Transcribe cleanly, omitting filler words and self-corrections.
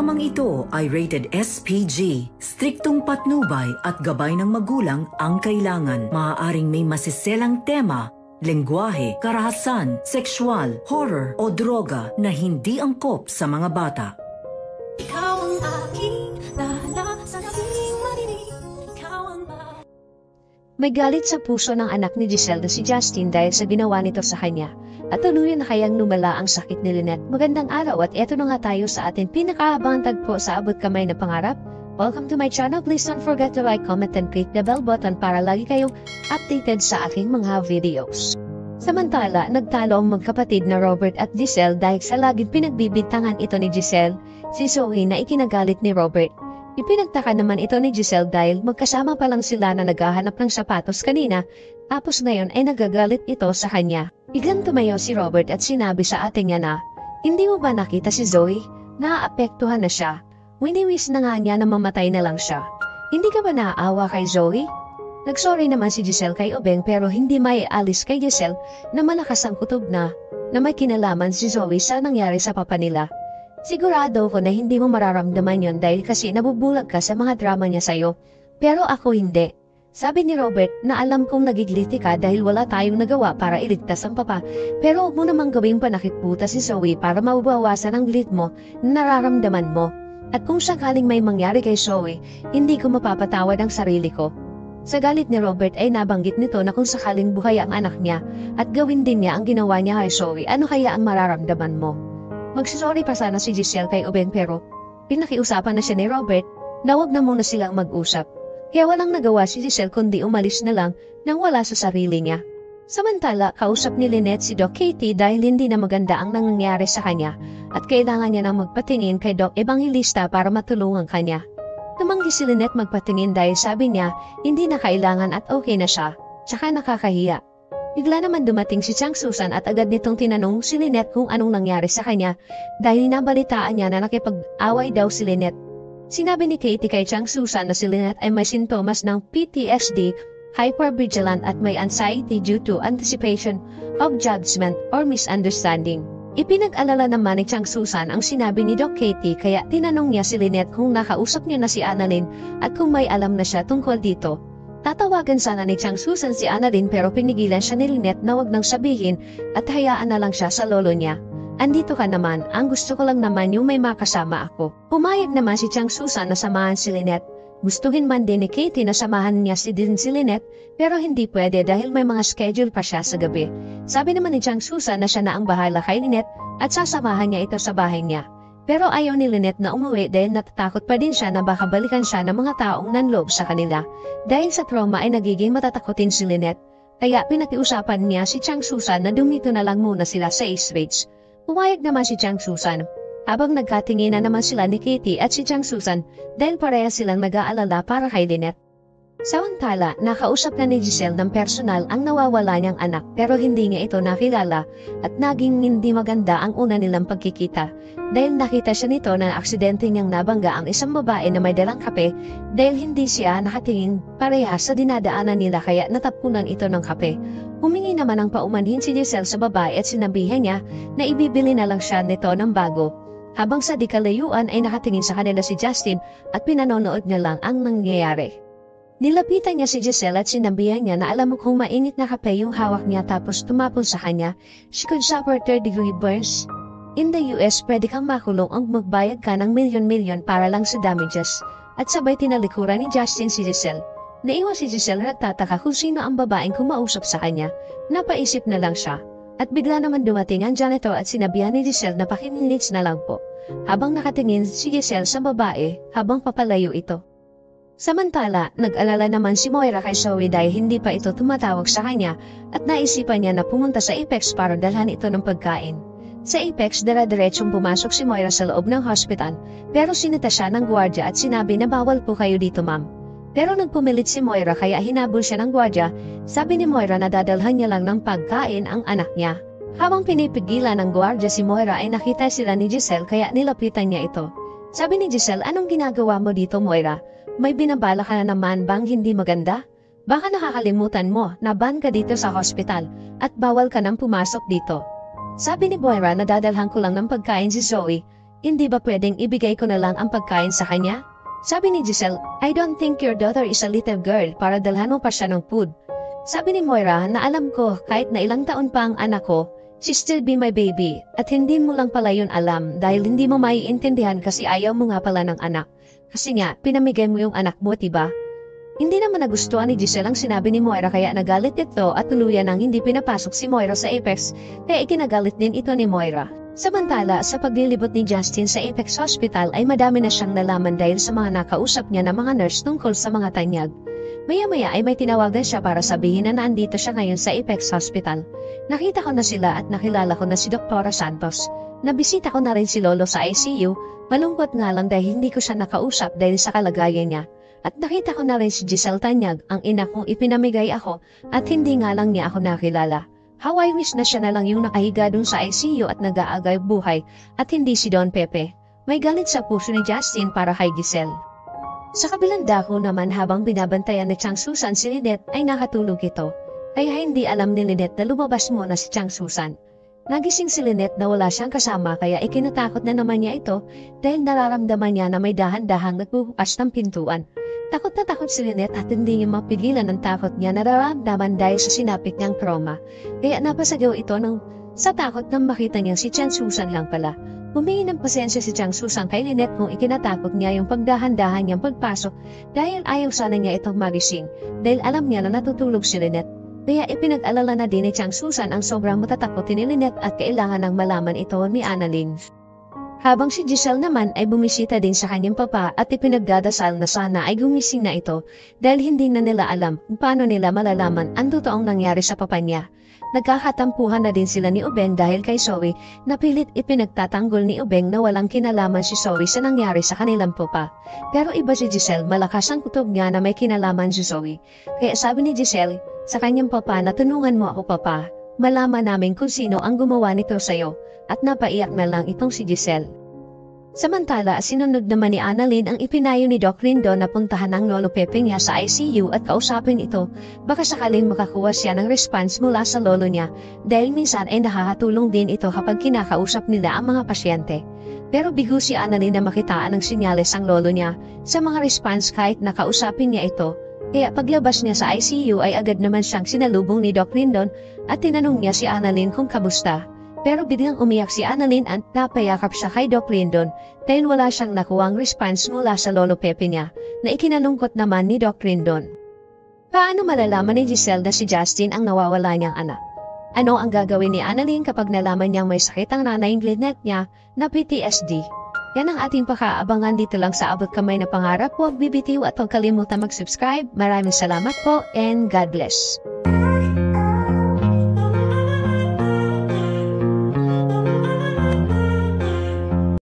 Programang ito ay rated SPG. Striktong patnubay at gabay ng magulang ang kailangan. Maaaring may masiselang tema, lengguwahe, karahasan, sexual, horror o droga na hindi angkop sa mga bata. Ikaw ang aking dahala sa aking marinig. May galit sa puso ng anak ni Giselle na si Justin dahil sa ginawa nito sa kanya. At tuluyan na kayang lumala ang sakit ni Lynette. Magandang araw at eto na nga tayo sa ating pinakahabang tagpo sa abot kamay na pangarap. Welcome to my channel. Please don't forget to like, comment, and click the bell button para lagi kayong updated sa aking mga videos. Samantala, nagtalo ang magkapatid na Robert at Giselle dahil sa laging pinagbibintangan ito ni Giselle, si Zoe na ikinagalit ni Robert. Ipinagtaka naman ito ni Giselle dahil magkasama pa lang sila na naghahanap ng sapatos kanina, tapos ngayon ay nagagalit ito sa kanya. Biglang tumayo si Robert at sinabi sa ate niya na, "Hindi mo ba nakita si Zoe? Naaapektuhan na siya. Winiwis na nga niya na mamatay na lang siya. Hindi ka ba naaawa kay Zoe?" Nagsorry naman si Giselle kay Obeng pero hindi may alis kay Giselle na malakas ang kutob na may kinalaman si Zoe sa nangyari sa papa nila. "Sigurado ko na hindi mo mararamdaman yon dahil kasi nabubulag ka sa mga drama niya sa'yo. Pero ako hindi." Sabi ni Robert na alam kong nagigilty ka dahil wala tayong nagawa para iligtas ang papa. Pero huwag mo namang gawing panakitputa si Zoe para mabawasan ang galit mo na nararamdaman mo. At kung sakaling may mangyari kay Zoe, hindi ko mapapatawad ang sarili ko. Sa galit ni Robert ay nabanggit nito na kung sakaling buhay ang anak niya at gawin din niya ang ginawa niya kay Zoe, ano kaya ang mararamdaman mo? Magsasorry pa sana si Giselle kay Obeng pero pinakiusapan na siya ni Robert na wag na muna silang mag-usap. Kaya walang nagawa si Giselle kundi umalis na lang nang wala sa sarili niya. Samantala, kausap ni Lynette si Doc Katie dahil hindi na maganda ang nangyayari sa kanya at kailangan niya nang magpatingin kay Doc Evangelista para matulungan kanya. Tumanggi si Lynette magpatingin dahil sabi niya hindi na kailangan at okay na siya, tsaka nakakahiya. Bigla naman dumating si Chang Susan at agad nitong tinanong si Lynette kung anong nangyari sa kanya dahil nabalitaan niya na nakipag-away daw si Lynette. Sinabi ni Katie kay Chang Susan na si Lynette ay may sintomas ng PTSD, hypervigilant at may anxiety due to anticipation of judgment or misunderstanding. Ipinag-alala naman ni Chang Susan ang sinabi ni Doc Katie kaya tinanong niya si Lynette kung nakausap niya na si Annalyn at kung may alam na siya tungkol dito. Tatawagan sana ni Chang Susan si Annalyn pero pinigilan siya ni Lynette na wag nang sabihin at hayaan na lang siya sa lolo niya. "Andito ka naman, ang gusto ko lang naman yung may makasama ako." Pumayag naman si Chang Susan na samahan si Lynette. Gustuhin man din ni Katie na samahan niya si Lynette pero hindi pwede dahil may mga schedule pa siya sa gabi. Sabi naman ni Chang Susan na siya na ang bahala kay Lynette at sasamahan niya ito sa bahay niya. Pero ayaw ni Lynette na umuwi dahil natatakot pa din siya na baka balikan siya ng mga taong nanloob sa kanila. Dahil sa trauma ay nagiging matatakotin si Lynette. Kaya pinakiusapan niya si Chang Susan na dumito na lang muna sila sa East Ridge. Pumayag naman si Chang Susan. Habang nagkatinginan naman sila ni Katie at si Chang Susan dahil pareha silang nag-aalala para kay Lynette. Samantala, nakausap na ni Giselle ng personal ang nawawala niyang anak pero hindi niya ito nakilala at naging hindi maganda ang una nilang pagkikita dahil nakita siya nito na aksidente niyang nabangga ang isang babae na may dalang kape dahil hindi siya nakatingin pareha sa dinadaanan nila kaya natapunan ito ng kape. Humingi naman ng paumanhin si Giselle sa babae at sinabihan niya na ibibili na lang siya nito ng bago. Habang sa di kalayuan ay nakatingin sa kanila si Justin at pinanonood niya lang ang nangyayari. Nilapitan niya si Giselle at sinabihan niya na alam mo kung mainit na kape yung hawak niya tapos tumapon sa kanya, she could suffer third-degree burns. In the US, pwede kang makulong ang magbayad ka ng milyon-milyon para lang sa damages. At sabay tinalikuran ni Justin si Giselle. Naiwan si Giselle at nagtataka kung sino ang babaeng kumausap sa kanya. Napaisip na lang siya. At bigla naman dumating ang janitor at sinabihan ni Giselle na pakiminutes na lang po. Habang nakatingin si Giselle sa babae habang papalayo ito. Samantala, nag-alala naman si Moira kay Zoe dahil hindi pa ito tumatawag sa kanya at naisipan niya na pumunta sa Apex para dalhan ito ng pagkain. Sa Apex, dara-diretsong pumasok si Moira sa loob ng hospital pero sinita siya ng gwardiya at sinabi na bawal po kayo dito ma'am. Pero nagpumilit si Moira kaya hinabol siya ng gwardiya. Sabi ni Moira na dadalhan niya lang ng pagkain ang anak niya. Habang pinipigilan ng gwardiya si Moira ay nakita sila ni Giselle kaya nilapitan niya ito. Sabi ni Giselle, "Anong ginagawa mo dito Moira? May binabala ka na naman bang hindi maganda? Baka nakakalimutan mo na ban ka dito sa hospital at bawal ka nang pumasok dito." Sabi ni Moira na dadalhan ko lang ng pagkain si Zoe. Hindi ba pwedeng ibigay ko na lang ang pagkain sa kanya? Sabi ni Giselle, I don't think your daughter is a little girl para dalhan mo pa siya ng food. Sabi ni Moira na alam ko kahit na ilang taon pa ang anak ko, she still be my baby at hindi mo lang pala yun alam dahil hindi mo maiintindihan kasi ayaw mo nga pala ng anak. Kasi nga, pinamigay mo yung anak mo, diba? Hindi naman nagustuhan ni Giselle ang sinabi ni Moira kaya nagalit ito at tuluyan nang hindi pinapasok si Moira sa Apex kaya ikinagalit din ito ni Moira. Samantala, sa paglilibot ni Justin sa Apex Hospital ay madami na siyang nalaman dahil sa mga nakausap niya na mga nurse tungkol sa mga tanyag. Maya-maya ay may tinawagan siya para sabihin na nandito siya ngayon sa Apex Hospital. Nakita ko na sila at nakilala ko na si Dr. Santos. Nabisita ko na rin si Lolo sa ICU, malungkot nga lang dahil hindi ko siya nakausap dahil sa kalagayan niya. At nakita ko na rin si Giselle Tanyag, ang ina kong ipinamigay ako at hindi nga lang niya ako nakilala. How I wish na siya na lang yung nakahiga dun sa ICU at nag-aagay buhay at hindi si Don Pepe. May galit sa puso ni Justin para kay Giselle. Sa kabilang dako naman habang binabantayan ni Chang Susan si Lynette ay nakatulog ito. Kaya hindi alam ni Lynette na lumabas muna si Chang Susan. Nagising si Lynette na wala siyang kasama kaya ikinatakot na naman niya ito dahil nararamdaman niya na may dahan-dahang nagbubukas ng pintuan. Takot na takot si Lynette at hindi niya mapigilan ang takot niya na nararamdaman dahil sa sinapit niyang trauma. Kaya napasagaw ito sa takot nang makita niya si Chang Susan lang pala. Humingi ng pasensya si Chang Susan kay Lynette kung ikinatakot niya yung pagdahan-dahan niyang pagpasok dahil ayaw sana niya itong magising dahil alam niya na natutulog si Lynette. Kaya ipinag-alala na din ni Chang Susan ang sobrang matatakotin ni Lynette at kailangan ng malaman ito ni Annalyn. Habang si Giselle naman ay bumisita din sa kanyang papa at ipinagdadasal na sana ay gumising na ito dahil hindi na nila alam kung paano nila malalaman ang totoong nangyari sa papa niya. Nagkakatampuhan na din sila ni Ubeng dahil kay Zoe na pilit ipinagtatanggol ni Ubeng na walang kinalaman si Zoe sa nangyari sa kanilang papa. Pero iba si Giselle, malakas ang kutob niya na may kinalaman si Zoe. Kaya sabi ni Giselle sa kanyang papa na tunungan mo ako papa, malaman namin kung sino ang gumawa nito sa'yo at napaiyak na lang itong si Giselle. Samantala, sinunod naman ni Annalyn ang ipinayo ni Doc Lindo na puntahan ang lolo Pepe niya sa ICU at kausapin ito, baka sakaling makakuha siya ng response mula sa lolo niya dahil minsan ay nakakatulong din ito kapag kinakausap nila ang mga pasyente. Pero bigo si Annalyn na makitaan ng sinyales ang lolo niya sa mga response kahit nakausapin niya ito, kaya paglabas niya sa ICU ay agad naman siyang sinalubong ni Doc Lindon at tinanong niya si Annalyn kung kamusta. Pero biglang umiyak si Annalyn at napayakap siya kay Doc Lindon dahil wala siyang nakuwang response mula sa lolo Pepe niya na ikinalungkot naman ni Doc Lindon. Paano malalaman ni Giselle na si Justin ang nawawala niyang anak? Ano ang gagawin ni Annalyn kapag nalaman niyang may sakit ang nanay Lynette niya na PTSD? Yan ang ating pakaabangan dito lang sa Abot Kamay na Pangarap. Huwag bibitiw at huwag kalimutan mag-subscribe. Maraming salamat po and God bless.